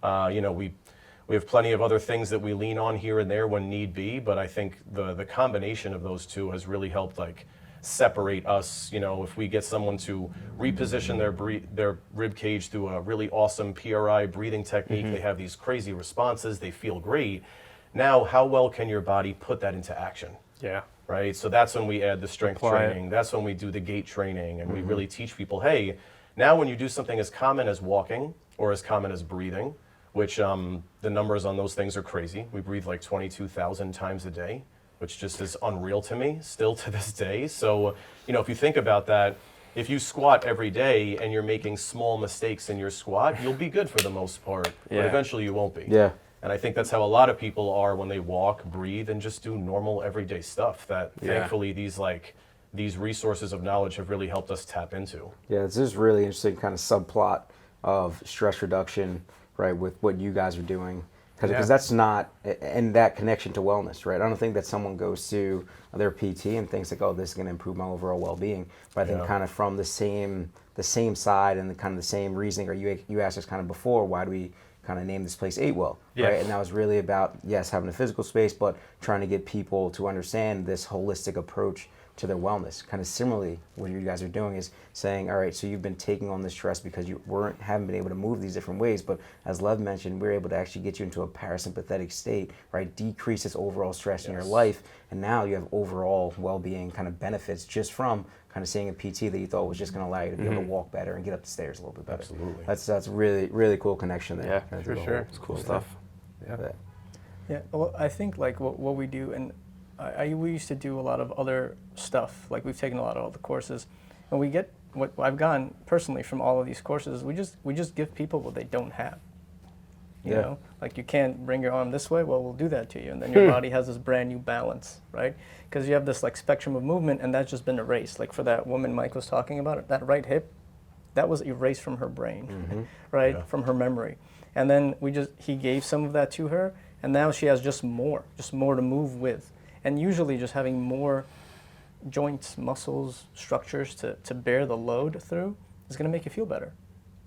We have plenty of other things that we lean on here and there when need be, but I think the combination of those two has really helped separate us. If we get someone to reposition their rib cage through a really awesome PRI breathing technique, they have these crazy responses, they feel great. Now, how well can your body put that into action? Yeah. Right? So that's when we add the strength training. That's when we do the gait training, and we really teach people, hey, now when you do something as common as walking or as common as breathing, which the numbers on those things are crazy. We breathe like 22,000 times a day, which just is unreal to me still to this day. So, if you think about that, if you squat every day and you're making small mistakes in your squat, you'll be good for the most part, but eventually you won't be. Yeah. And I think that's how a lot of people are when they walk, breathe, and just do normal everyday stuff that thankfully these resources of knowledge have really helped us tap into. Yeah, this is really interesting kind of subplot of stress reduction, right, with what you guys are doing. Because that's not, and that connection to wellness, right? I don't think that someone goes to their PT and thinks like, oh, this is going to improve my overall well-being. But I think kind of from the same side and the kind of the same reasoning, or you asked us kind of before, why do we kind of named this place Ate Well, Yeah. right? And that was really about, yes, having a physical space, but trying to get people to understand this holistic approach to their wellness. Kind of similarly, what you guys are doing is saying, all right, so you've been taking on this stress because you haven't been able to move these different ways, but as Lev mentioned, we're able to actually get you into a parasympathetic state, right? Decrease this overall stress in your life, and now you have overall well-being kind of benefits just from kind of seeing a PT that you thought was just going to allow you to be able to walk better and get up the stairs a little bit better. Absolutely. That's really, really cool connection there. Yeah, kind of for through the sure. whole- It's cool stuff. Yeah. Yeah, well, I think like what we do, and we used to do a lot of other stuff. Like we've taken a lot of other courses, and we get what I've gotten personally from all of these courses. We just give people what they don't have. You Yeah. know, like you can't bring your arm this way. Well, we'll do that to you, and then your body has this brand new balance, right? Because you have this like spectrum of movement, and that's just been erased. Like for that woman Mike was talking about, that right hip, that was erased from her brain, right, Yeah. from her memory. And then he gave some of that to her, and now she has just more to move with. And usually just having more joints, muscles, structures to bear the load through is going to make you feel better,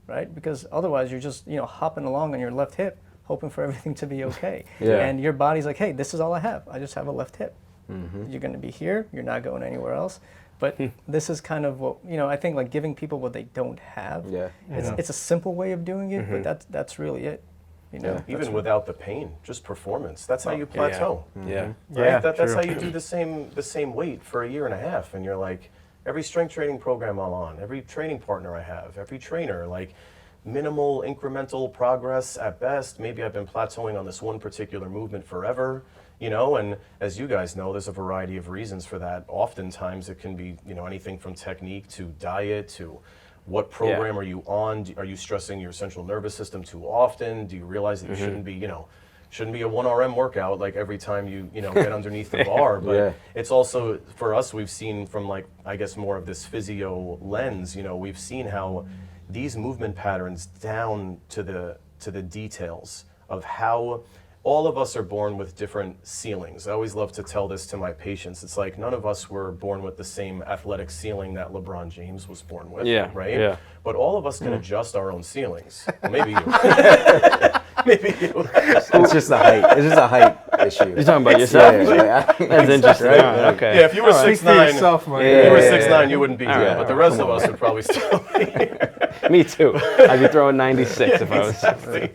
right? Because otherwise you're just, hopping along on your left hip, hoping for everything to be okay. Yeah. And your body's like, hey, this is all I have. I just have a left hip. You're going to be here. You're not going anywhere else. But this is kind of what, I think like giving people what they don't have. Yeah. It's a simple way of doing it, but that's really it. That's Even without the pain, just performance. That's how you plateau. Yeah. Right? Yeah, That's true. how you do the same weight for a year and a half, and you're like, every strength training program I'm on, every training partner I have, every trainer, like minimal incremental progress at best. Maybe I've been plateauing on this one particular movement forever, and as you guys know, there's a variety of reasons for that. Oftentimes it can be, anything from technique to diet to what program are you on? Are you stressing your central nervous system too often? Do you realize that you shouldn't be, shouldn't be a 1RM workout like every time you get underneath the bar? But it's also, for us, we've seen from like, I guess more of this physio lens, we've seen how these movement patterns down to the details of how all of us are born with different ceilings. I always love to tell this to my patients. It's like none of us were born with the same athletic ceiling that LeBron James was born with, right? Yeah. But all of us can adjust our own ceilings. Well, maybe you. Maybe you. It's just a height. It's just a height issue. You're talking about yourself? That's interesting. Right? Oh, okay. Yeah, if you were Speak for 6'9", yourself, Mike. if you were Yeah. 6'9", you wouldn't be here. right. But the rest of us would probably still be here. Me too. I'd be throwing 96 if I was. Exactly.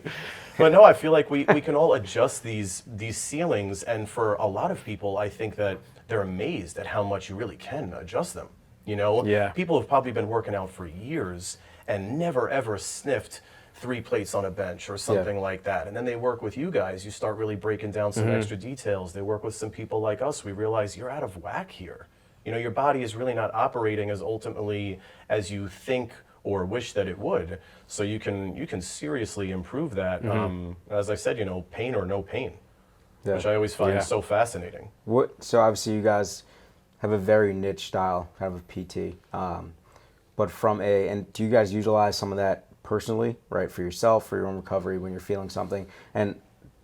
But no, I feel like we can all adjust these ceilings, and for a lot of people, I think that they're amazed at how much you really can adjust them. Yeah. People have probably been working out for years and never ever sniffed 3 plates on a bench or something like that. And then they work with you guys, you start really breaking down some extra details. They work with some people like us, we realize you're out of whack here. Your body is really not operating as ultimately as you think or wish that it would. So you can seriously improve that. As I said, pain or no pain, which I always find so fascinating. So obviously you guys have a very niche style kind of a PT, but and do you guys utilize some of that personally, right, for yourself, for your own recovery when you're feeling something? And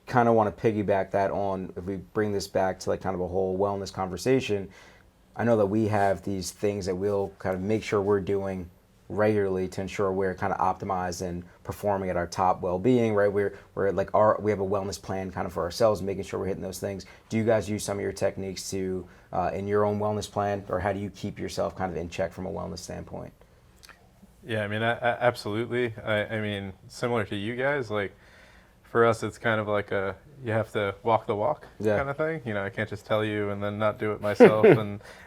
kind of want to piggyback that on, if we bring this back to like kind of a whole wellness conversation, I know that we have these things that we'll kind of make sure we're doing regularly to ensure we're kind of optimized and performing at our top well-being, right? We're like we have a wellness plan kind of for ourselves, making sure we're hitting those things. Do you guys use some of your techniques to in your own wellness plan, or how do you keep yourself kind of in check from a wellness standpoint? Yeah, I mean, absolutely. I mean, similar to you guys, like for us, it's kind of like you have to walk the walk kind of thing. I can't just tell you and then not do it myself,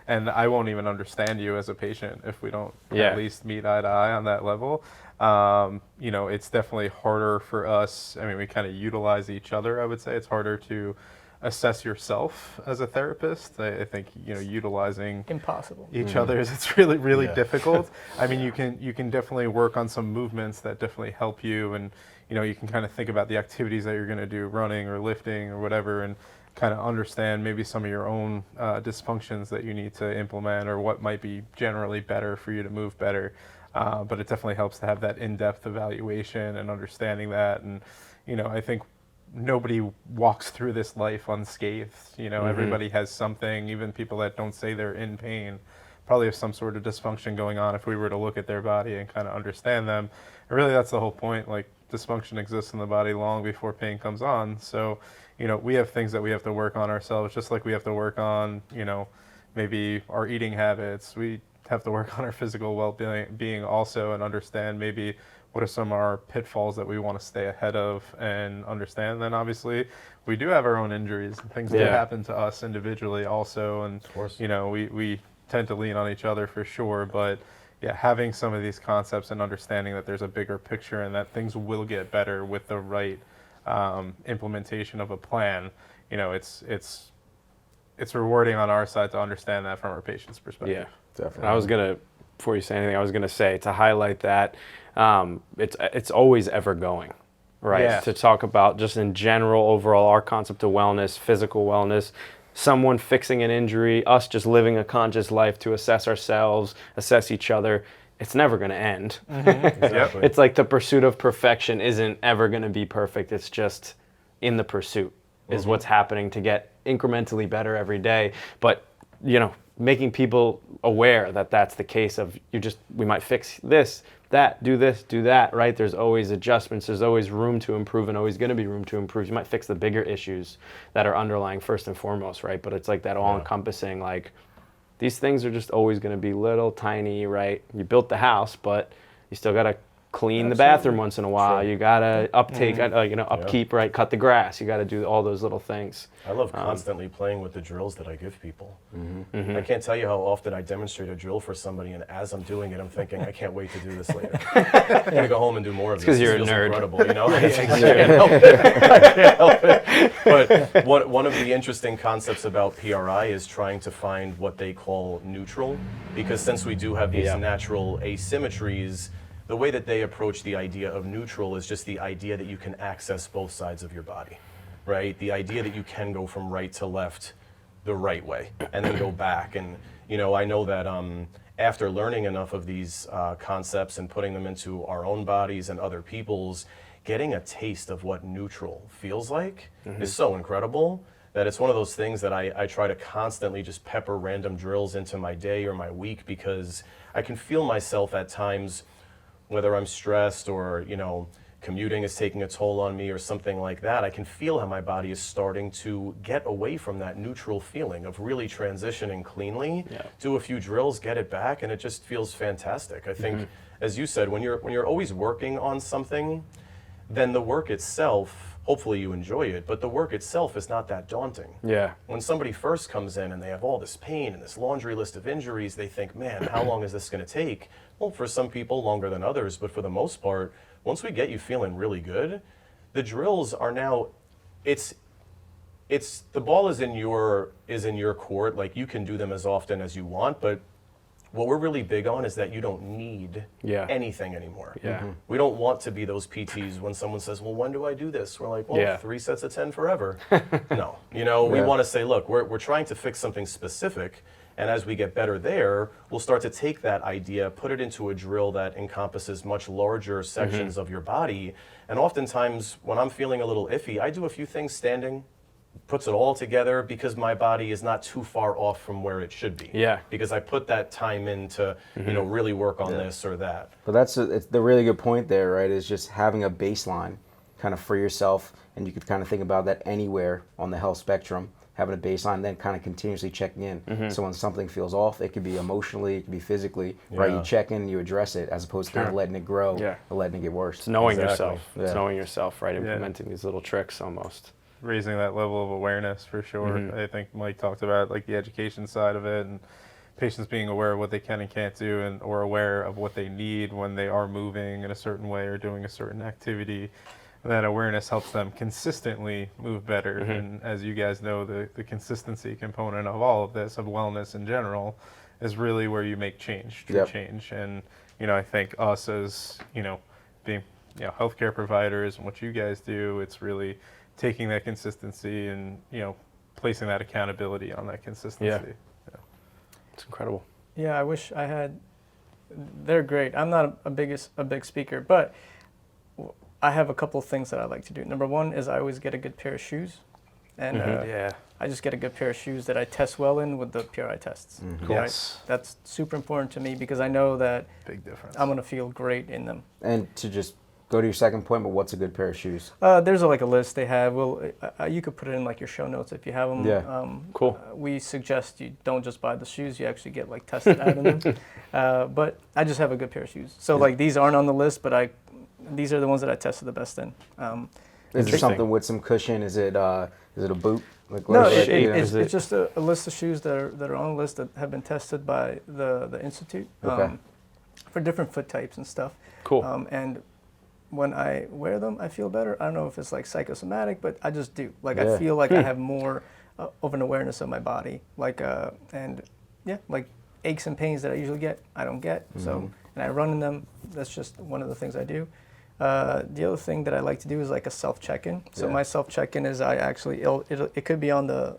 and I won't even understand you as a patient if we don't at least meet eye to eye on that level. It's definitely harder for us. I mean, we kind of utilize each other, I would say. It's harder to assess yourself as a therapist. I think utilizing impossible. each other's, it's really difficult. I mean, you can definitely work on some movements that definitely help you, and you can kind of think about the activities that you're going to do, running or lifting or whatever, and kind of understand maybe some of your own dysfunctions that you need to implement, or what might be generally better for you to move better. But it definitely helps to have that in-depth evaluation and understanding that. And I think nobody walks through this life unscathed. Everybody has something, even people that don't say they're in pain, probably have some sort of dysfunction going on if we were to look at their body and kind of understand them. And really, that's the whole point. Like, dysfunction exists in the body long before pain comes on. So, we have things that we have to work on ourselves, just like we have to work on, maybe our eating habits. We have to work on our physical well-being also, and understand maybe what are some of our pitfalls that we want to stay ahead of and understand. And then obviously we do have our own injuries and things that happen to us individually also. And, Of course. we tend to lean on each other for sure. But yeah, having some of these concepts and understanding that there's a bigger picture and that things will get better with the right implementation of a plan, it's rewarding on our side to understand that from our patient's perspective. Yeah, Definitely. I was gonna, before you say anything, I was gonna say to highlight that it's always ever going, right? Yeah. To talk about just in general, overall, our concept of wellness, physical wellness, someone fixing an injury, us just living a conscious life to assess ourselves, assess each other. It's never going to end. Exactly. It's like the pursuit of perfection isn't ever going to be perfect. It's just in the pursuit is what's happening to get incrementally better every day. But, making people aware that that's the case of we might fix this, that, do this, do that, right? There's always adjustments. There's always room to improve and always going to be room to improve. You might fix the bigger issues that are underlying first and foremost, right? But it's like that all-encompassing, like, these things are just always going to be little, tiny, right? You built the house, but you still got to clean the bathroom once in a while. Sure. You got to upkeep, right? Cut the grass. You got to do all those little things. I love constantly playing with the drills that I give people. I can't tell you how often I demonstrate a drill for somebody, and as I'm doing it, I'm thinking, I can't wait to do this later. I'm going to go home and do more of this. 'cause you're a This feels nerd. incredible, I can't help it. I can't help it. But one of the interesting concepts about PRI is trying to find what they call neutral, because since we do have these natural asymmetries, the way that they approach the idea of neutral is just the idea that you can access both sides of your body, right? The idea that you can go from right to left the right way and then go back. And, I know that after learning enough of these concepts and putting them into our own bodies and other people's, getting a taste of what neutral feels like is so incredible that it's one of those things that I try to constantly just pepper random drills into my day or my week, because I can feel myself at times, whether I'm stressed or, commuting is taking a toll on me or something like that, I can feel how my body is starting to get away from that neutral feeling of really transitioning cleanly, do a few drills, get it back, and it just feels fantastic. I think, as you said, when you're always working on something, then the work itself, hopefully you enjoy it, but the work itself is not that daunting. Yeah. When somebody first comes in and they have all this pain and this laundry list of injuries, they think, man, how long is this going to take? Well, for some people, longer than others, but for the most part, once we get you feeling really good, the drills are now, it's the ball is in your court. Like, you can do them as often as you want, but what we're really big on is that you don't need anything anymore. Yeah. We don't want to be those PTs when someone says, well, when do I do this? We're like, well, 3 sets of 10 forever. No, we want to say, look, we're trying to fix something specific. And as we get better there, we'll start to take that idea, put it into a drill that encompasses much larger sections of your body. And oftentimes, when I'm feeling a little iffy, I do a few things standing, puts it all together, because my body is not too far off from where it should be. Yeah. Because I put that time in to, really work on this or that. But it's the really good point there, right? Is just having a baseline kind of for yourself, and you could kind of think about that anywhere on the health spectrum. Having a baseline, then kind of continuously checking in. So when something feels off, it could be emotionally, it could be physically, right? You check in, you address it, as opposed to kind of letting it grow or letting it get worse. It's knowing Exactly. yourself. It's knowing yourself, right? Implementing these little tricks almost. Raising that level of awareness for sure. I think Mike talked about like the education side of it, and patients being aware of what they can and can't do, and or aware of what they need when they are moving in a certain way or doing a certain activity. And that awareness helps them consistently move better. And as you guys know, the consistency component of all of this, of wellness in general, is really where you make change, true change. And, I think us as, being, healthcare providers and what you guys do, it's really taking that consistency and, placing that accountability on that consistency. It's incredible. Yeah, I wish I had. They're great. I'm not a big speaker, but I have a couple of things that I like to do. Number one is I always get a good pair of shoes. and Yeah. I just get a good pair of shoes that I test well in with the PRI tests. Cool. Right? That's super important to me because I know that Big difference. I'm gonna feel great in them. And to just go to your second point, but what's a good pair of shoes? There's like a list they have. Well, you could put it in like your show notes if you have them. Yeah. Cool. We suggest you don't just buy the shoes; you actually get like tested out in them. But I just have a good pair of shoes. So like these aren't on the list, but these are the ones that I tested the best in. Is there something with some cushion? Is it a boot? Like, No, it's it's just a list of shoes that are on the list that have been tested by the institute for different foot types and stuff. Cool. And when I wear them, I feel better. I don't know if it's like psychosomatic, but I just do. Like I feel like I have more of an awareness of my body. Like like aches and pains that I usually get, I don't get. So and I run in them. That's just one of the things I do. The other thing that I like to do is like a self check-in. So my self check-in is I actually it could be on the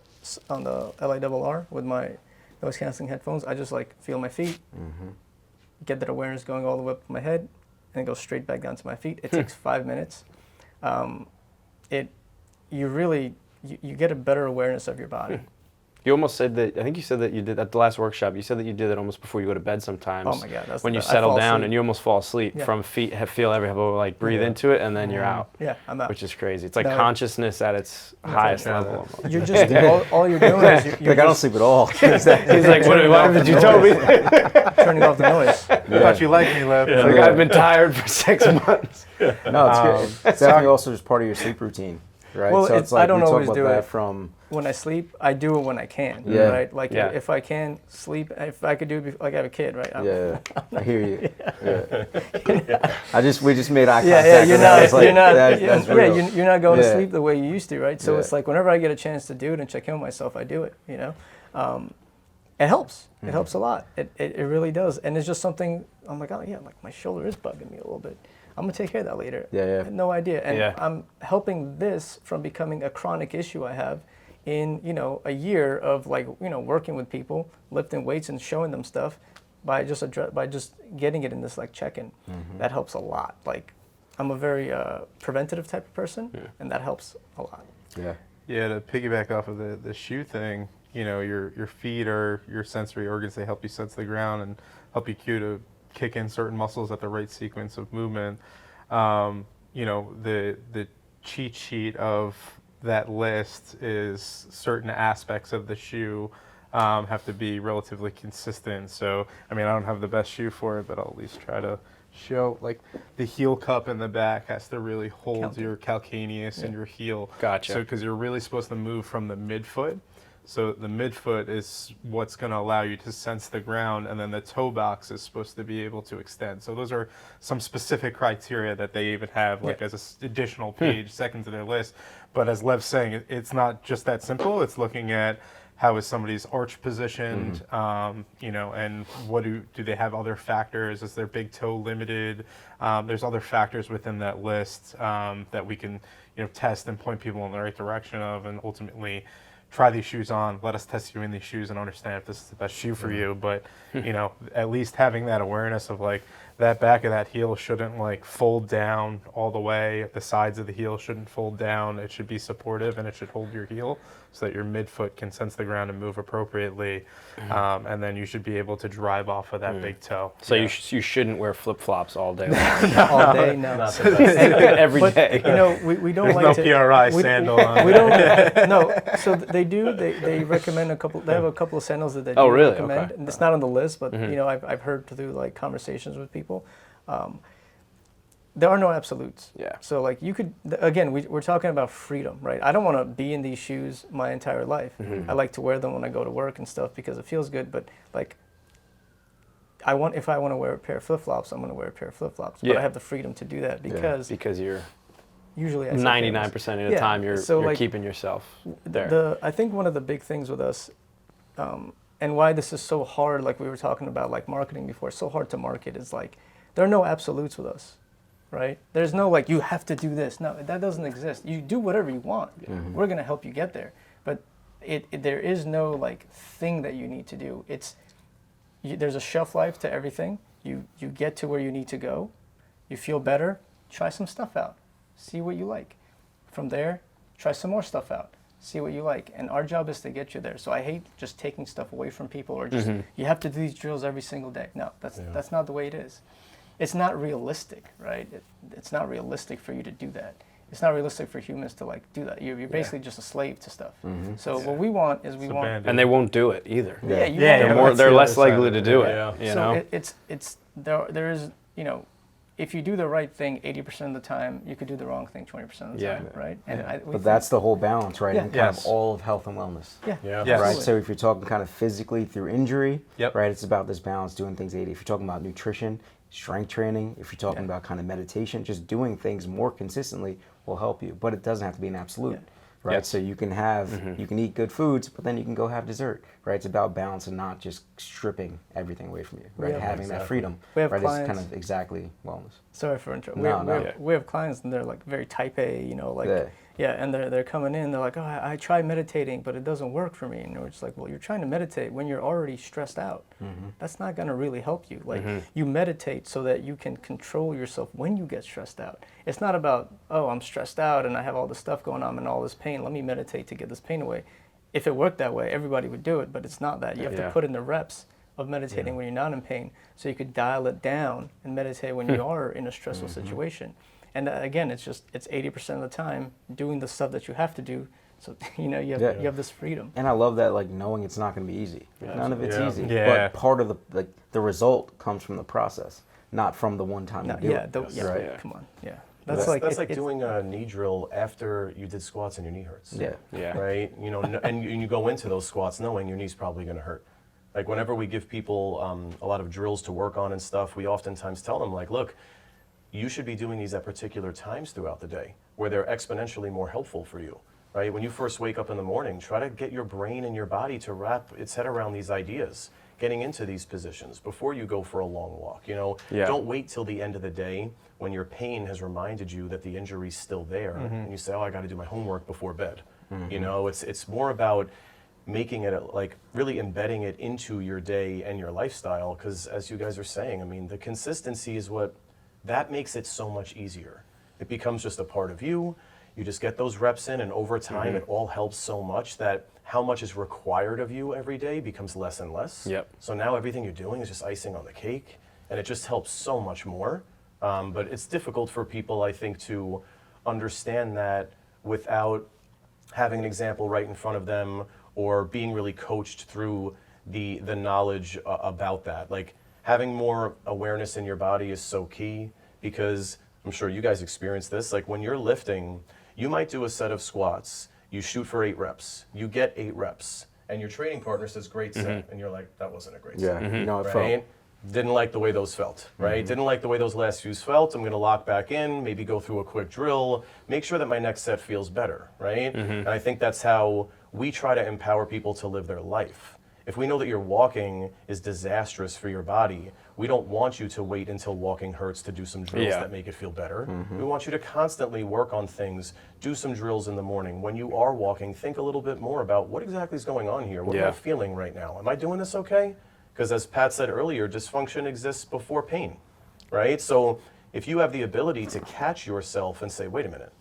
LIRR with my noise canceling headphones. I just like feel my feet, get that awareness going all the way up to my head, and it goes straight back down to my feet. It takes 5 minutes. You get a better awareness of your body. You almost said that, I think you said that you did at the last workshop, you said that you did it almost before you go to bed sometimes. Oh my God, that's when you I settle fall down asleep. and you almost fall asleep from feet, feel every like breathe into it and then you're out. Yeah, I'm out. Which is crazy. It's like No. consciousnest at its highest level. almost. You're just all you're doing is you're like I don't just sleep at all. He's like, what did you tell me? turning off the noise. I thought you liked me, Lev. It's like, I've been tired for 6 months. No, it's good. It's definitely also just part of your sleep routine, right? Well, so it's I don't we talk always about do that it from. when I sleep. I do it when I can. Yeah. Right. Like Yeah. if I can sleep, if I could do it like I have a kid, right? Yeah, I hear you. Yeah. We just made eye contact. Yeah, you're and I not, was like, you're not, that's yeah, real. you're not going to Yeah. sleep the way you used to, right? So Yeah. it's like whenever I get a chance to do it and check in with myself, I do it. You know, it helps. It helps a lot. It really does. And it's just something I'm like, oh yeah, like my shoulder is bugging me a little bit. I'm gonna take care of that later. Yeah. I had no idea, and Yeah. I'm helping this from becoming a chronic issue I have in a year of working with people, lifting weights and showing them stuff by just getting it in this like check-in. That helps a lot. Like I'm a very preventative type of person, and that helps a lot. Yeah. Yeah, to piggyback off of the shoe thing, your feet are your sensory organs. They help you sense the ground and help you cue to kick in certain muscles at the right sequence of movement. The cheat sheet of that list is certain aspects of the shoe have to be relatively consistent. So, I don't have the best shoe for it, but I'll at least try to show, like, the heel cup in the back has to really hold your calcaneus and your heel. Gotcha. So, because you're really supposed to move from the midfoot. So the midfoot is what's going to allow you to sense the ground, and then the toe box is supposed to be able to extend. So those are some specific criteria that they even have, like as an additional page, second to their list. But as Lev's saying, it's not just that simple. It's looking at how is somebody's arch positioned, and what do they have other factors? Is their big toe limited? There's other factors within that list that we can test and point people in the right direction of, and ultimately try these shoes on, let us test you in these shoes and understand if this is the best shoe for you. But, at least having that awareness of like that back of that heel shouldn't like fold down all the way. The sides of the heel shouldn't fold down. It should be supportive and it should hold your heel so that your midfoot can sense the ground and move appropriately. And then you should be able to drive off of that big toe. So you shouldn't wear flip-flops all day long. All day, no. Every But day. we don't There's like no to. PRI we, sandal on. We don't. No. So they do. They recommend a couple. They have a couple of sandals that they do really? recommend. Okay. And it's not on the list, but I've heard through like conversations with people. There are no absolutes. Yeah. So like you could again, we're talking about freedom, right? I don't want to be in these shoes my entire life. I like to wear them when I go to work and stuff because it feels good. But like, if I want to wear a pair of flip-flops, I'm going to wear a pair of flip-flops. But I have the freedom to do that Because you're usually I say 99% of the time you're like, keeping yourself there. I think one of the big things with us, and why this is so hard, like we were talking about like marketing before, so hard to market is like there are no absolutes with us, right? There's no like you have to do this. No, that doesn't exist. You do whatever you want. We're going to help you get there. But there is no like thing that you need to do. There's a shelf life to everything. You get to where you need to go. You feel better. Try some stuff out. See what you like. From there, try some more stuff out. see what you like. And our job is to get you there. So I hate just taking stuff away from people or just, you have to do these drills every single day. No, that's not the way it is. It's not realistic, right? It's not realistic for you to do that. It's not realistic for humans to like do that. You're basically just a slave to stuff. So what we want is we want, And they won't do it either. that's They're the less other side likely of to it, do yeah. it. You so know? it's there is, you know, if you do the right thing 80% of the time, you could do the wrong thing 20% of the time, right? And But that's the whole balance, right? Yeah. And kind Yes. of all of health and wellness. Yeah. Yes. Right. Absolutely. So if you're talking kind of physically through injury, Yep. right, it's about this balance, doing things 80. If you're talking about nutrition, strength training, if you're talking about kind of meditation, just doing things more consistently will help you. But it doesn't have to be an absolute. Right. Yep. So you can have you can eat good foods, but then you can go have dessert. Right. It's about balance and not just stripping everything away from you. Right. Yeah. Having that freedom. We have right. clients- It's kind of exactly wellness. Sorry for interrupting. No. We have clients and they're like very type A, you know, like Yeah. and they're coming in. They're like, oh, I try meditating, but it doesn't work for me. And we're just like, well, you're trying to meditate when you're already stressed out. That's not going to really help you. Like you meditate so that you can control yourself when you get stressed out. It's not about, oh, I'm stressed out and I have all this stuff going on and all this pain. Let me meditate to get this pain away. If it worked that way, everybody would do it, but it's not that. You have to put in the reps of meditating when you're not in pain, so you could dial it down and meditate when you are in a stressful situation. And again, it's 80% of the time doing the stuff that you have to do. So you know you have this freedom. And I love that, like knowing it's not going to be easy. None of it's easy. Yeah. But part of the result comes from the process, not from the one time you do it. Right. Come on, That's like like doing a knee drill after you did squats and your knee hurts. Yeah. Right? You know, and you go into those squats knowing your knee's probably going to hurt. Like whenever we give people a lot of drills to work on and stuff, we oftentimes tell them like, look, you should be doing these at particular times throughout the day where they're exponentially more helpful for you. Right? When you first wake up in the morning, try to get your brain and your body to wrap its head around these ideas, getting into these positions before you go for a long walk. You know, don't wait till the end of the day when your pain has reminded you that the injury's still there, and you say, "Oh, I got to do my homework before bed." You know, it's more about making it like really embedding it into your day and your lifestyle. Because as you guys are saying, I mean, the consistency is what that makes it so much easier. It becomes just a part of you. You just get those reps in, and over time, it all helps so much that how much is required of you every day becomes less and less. Yep. So now everything you're doing is just icing on the cake, and it just helps so much more. But it's difficult for people, I think, to understand that without having an example right in front of them or being really coached through the knowledge about that. Like having more awareness in your body is so key, because I'm sure you guys experience this. Like when you're lifting, you might do a set of squats, you shoot for 8 reps, you get 8 reps, and your training partner says, great set, and you're like, that wasn't a great set. You know, it Right? felt. Didn't like the way those felt, right? Didn't like the way those last few felt. I'm going to lock back in, maybe go through a quick drill, make sure that my next set feels better, right? And I think that's how we try to empower people to live their life. If we know that your walking is disastrous for your body, we don't want you to wait until walking hurts to do some drills that make it feel better. We want you to constantly work on things, do some drills in the morning. When you are walking, think a little bit more about what exactly is going on here. What am I feeling right now? Am I doing this okay? Because as Pat said earlier, dysfunction exists before pain, right? So if you have the ability to catch yourself and say, wait a minute,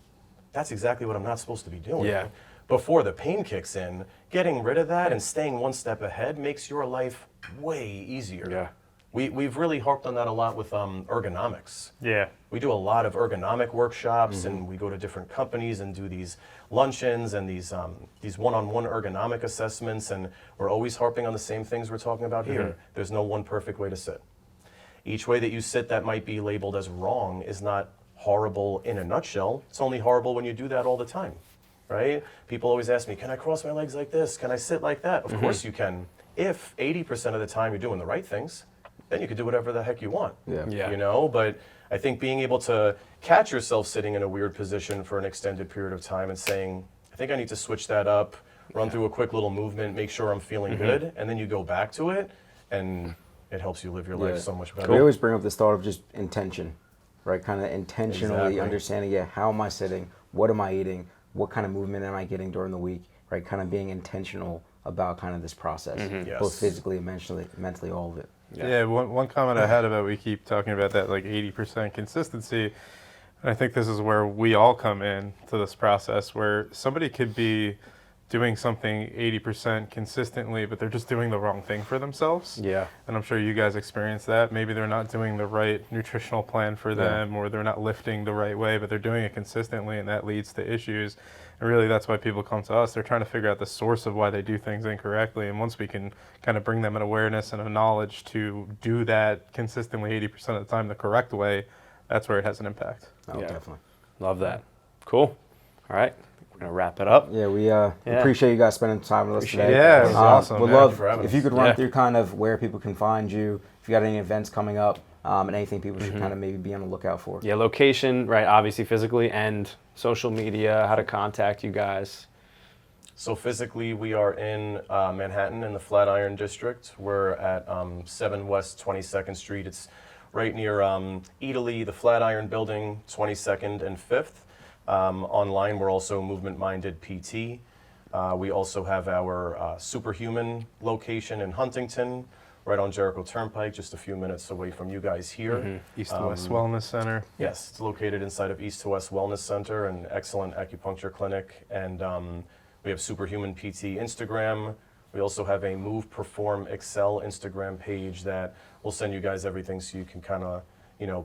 that's exactly what I'm not supposed to be doing. Yeah. Before the pain kicks in, getting rid of that and staying one step ahead makes your life way easier. Yeah. We've really harped on that a lot with ergonomics. Yeah. We do a lot of ergonomic workshops, and we go to different companies and do these luncheons and these one-on-one ergonomic assessments, and we're always harping on the same things we're talking about here. There's no one perfect way to sit. Each way that you sit that might be labeled as wrong is not horrible in a nutshell. It's only horrible when you do that all the time, right? People always ask me, can I cross my legs like this? Can I sit like that? Of course you can. If 80% of the time you're doing the right things, then you can do whatever the heck you want. Yeah. You know, but I think being able to catch yourself sitting in a weird position for an extended period of time and saying, I think I need to switch that up, run through a quick little movement, make sure I'm feeling good, and then you go back to it, and it helps you live your life so much better. We always bring up this thought of just intention, right? Kind of intentionally Exactly. understanding, how am I sitting? What am I eating? What kind of movement am I getting during the week? Right? Kind of being intentional about kind of this process, Yes. both physically and mentally, all of it. Yeah, one comment I had about, we keep talking about that like 80% consistency. And I think this is where we all come in to this process, where somebody could be doing something 80% consistently, but they're just doing the wrong thing for themselves. Yeah. And I'm sure you guys experience that. Maybe they're not doing the right nutritional plan for them, or they're not lifting the right way, but they're doing it consistently, and that leads to issues. And really, that's why people come to us. They're trying to figure out the source of why they do things incorrectly. And once we can kind of bring them an awareness and a knowledge to do that consistently 80% of the time the correct way, that's where it has an impact. Oh, Yeah. definitely. Love that. Cool. All right. We're going to wrap it up. Yeah, we appreciate you guys spending time with us Appreciate today. it. Yeah, it was awesome. Would man. love for having if us. you could run Yeah. through kind of where people can find you, if you got any events coming up, and anything people should kind of maybe be on the lookout for. Yeah, location, right, obviously physically, and social media, how to contact you guys. So physically, we are in Manhattan in the Flatiron District. We're at 7 West 22nd Street. It's right near Italy, the Flatiron Building, 22nd and 5th. Online, we're also Movement Minded PT. We also have our Superhuman location in Huntington, right on Jericho Turnpike, just a few minutes away from you guys here. East to West Wellness Center. Yes, it's located inside of East to West Wellness Center, an excellent acupuncture clinic. And we have Superhuman PT Instagram. We also have a Move Perform Excel Instagram page that will send you guys everything so you can kind of,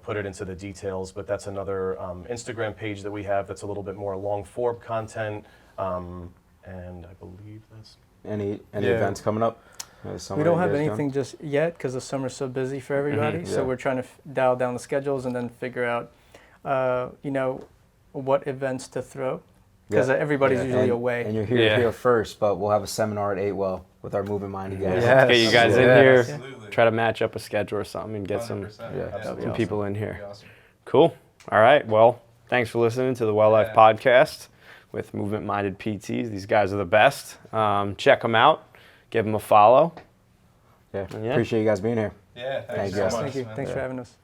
put it into the details. But that's another Instagram page that we have that's a little bit more long form content. And I believe that's... Any Yeah. events coming up? We don't have anything just yet because the summer's so busy for everybody. So Yeah. we're trying to dial down the schedules and then figure out, what events to throw. Because Yeah. everybody's Yeah. usually And away. you're here first, but we'll have a seminar at 8 with our Movement Minded guys. Yes. Get you guys in Yeah. here, Absolutely. try to match up a schedule or something and get some 100%. Yeah. That'd be some awesome. people in here. That'd be awesome. Cool. All right. Well, thanks for listening to the Well Life Yeah. Podcast with Movement Minded PTs. These guys are the best. Check them out. Give them a follow. Yeah. Yeah. Appreciate you guys being here. Yeah, Thank thanks you. so much. Thank you. man. Thanks for having us.